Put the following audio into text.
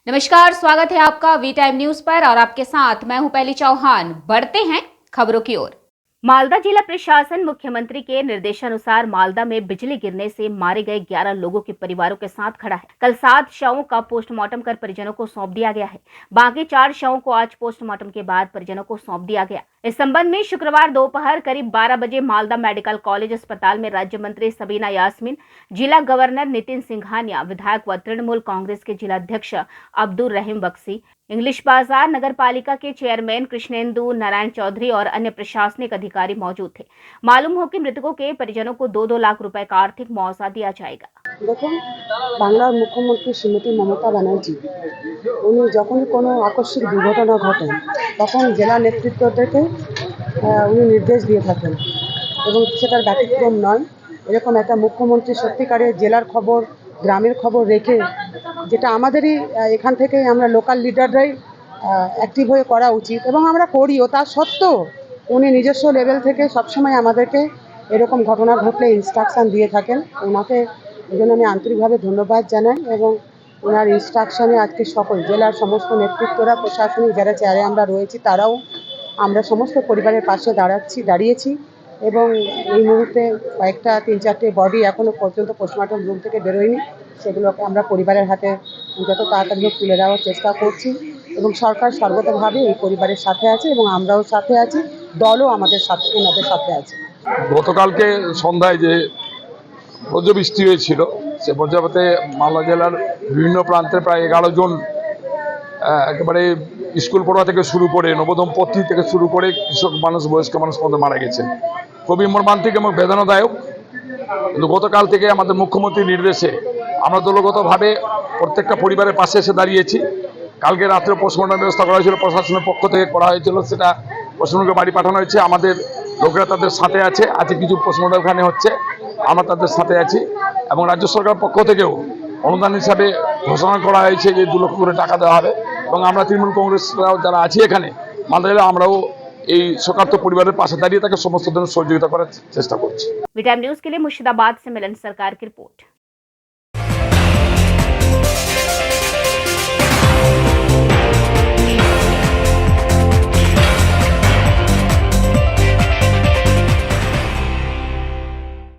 नमस्कार, स्वागत है आपका वी टाइम न्यूज पर और आपके साथ मैं हूं पहली चौहान। बढ़ते हैं खबरों की ओर। मालदा जिला प्रशासन मुख्यमंत्री के निर्देशानुसार मालदा में बिजली गिरने से मारे गए 11 लोगों के परिवारों के साथ खड़ा है। कल 7 शवों का पोस्टमार्टम कर परिजनों को सौंप दिया गया है। बाकी 4 शवों को आज पोस्टमार्टम के बाद परिजनों को सौंप दिया गया। इस संबंध में शुक्रवार दोपहर करीब 12 बजे मालदा मेडिकल कॉलेज अस्पताल में राज्य मंत्री सबीना यास्मीन, जिला गवर्नर नितिन सिंघानिया, विधायक व तृणमूल कांग्रेस के जिलाध्यक्ष अब्दुल रहीम बक्सी, इंग्लिश बाजार नगर पालिका के चेयरमैन कृष्णेंदु नारायण चौधरी और अन्य प्रशासनिक अधिकारी मौजूद थे। मालूम हो कि मृतकों के परिजनों को 2-2 लाख रुपए का आर्थिक मुआवजा दिया जाएगा। দেখুন, বাংলার মুখ্যমন্ত্রী শ্রীমতী মমতা ব্যানার্জি উনি যখনই কোনো আকস্মিক দুর্ঘটনা ঘটে তখন জেলা নেতৃত্বদেরকে উনি নির্দেশ দিয়ে থাকেন এবং সেটার ব্যতিক্রম নয়। এরকম একটা মুখ্যমন্ত্রী সত্যিকারের জেলার খবর, গ্রামের খবর রেখে, যেটা আমাদেরই এখান থেকে আমরা লোকাল লিডাররাই অ্যাক্টিভ হয়ে করা উচিত এবং আমরা করিও, তা সত্ত্বেও উনি নিজস্ব লেভেল থেকে সবসময় আমাদেরকে এরকম ঘটনা ঘটলে ইনস্ট্রাকশান দিয়ে থাকেন। ওনাকে এই জন্য আমি আন্তরিকভাবে ধন্যবাদ জানাই এবং ওনার ইনস্ট্রাকশানে আজকে সকল জেলার সমস্ত নেতৃত্বরা, প্রশাসনিক যারা চেয়ারে আমরা রয়েছি তারাও আমরা সমস্ত পরিবারের পাশে দাঁড়িয়েছি এবং এই মুহূর্তে কয়েকটা 3-4টে বডি এখনও পর্যন্ত পোস্টমর্টম রুম থেকে বেরোয়নি, সেগুলোকে আমরা পরিবারের হাতে যত তাড়াতাড়ি তুলে দেওয়ার চেষ্টা করছি এবং সরকার সর্বতভাবে এই পরিবারের সাথে আছে এবং আমরাও সাথে আছি, দলও আমাদের সাথে, এনাদের সাথে আছে। গতকালকে সন্ধ্যায় যে বজ্রবৃষ্টি হয়েছিল, সে বজ্রপাতে মালদা জেলার বিভিন্ন প্রান্তে প্রায় 11 জন একেবারে স্কুল পড়ুয়া থেকে শুরু করে নবোদম পত্রী থেকে শুরু করে কৃষক মানুষ, বয়স্ক মানুষ পর্যন্ত মারা গেছেন। খুবই মর্মান্তিক এবং বেদনাদায়ক। কিন্তু গতকাল থেকে আমাদের মুখ্যমন্ত্রীর নির্দেশে আমরা দলগতভাবে প্রত্যেকটা পরিবারের পাশে এসে দাঁড়িয়েছি। কালকে রাত্রে পোস্টমর্টম ব্যবস্থা করা হয়েছিল, প্রশাসনের পক্ষ থেকে করা হয়েছিল, সেটা পোস্টমর্টমকে বাড়ি পাঠানো হয়েছে। আমাদের লোকেরা তাদের সাথে আছে, আজকে কিছু পোস্টমর্টম এখানে হচ্ছে, আমরা তাদের সাথে আছি এবং রাজ্য সরকার পক্ষ থেকেও অনুদান হিসাবে ঘোষণা করা হয়েছে যে 2 লক্ষ করে টাকা দেওয়া হবে এবং আমরা তৃণমূল কংগ্রেসরাও যারা আছি এখানে মালদা জেলা, আমরাও এই শোকার্ত পরিবারের পাশে দাঁড়িয়ে তাকে সমস্ত ধরনের সহযোগিতা করার চেষ্টা করছি। वी टाइम न्यूज के लिए मुर्शिदाबाद से मिलन सरकार की रिपोर्ट।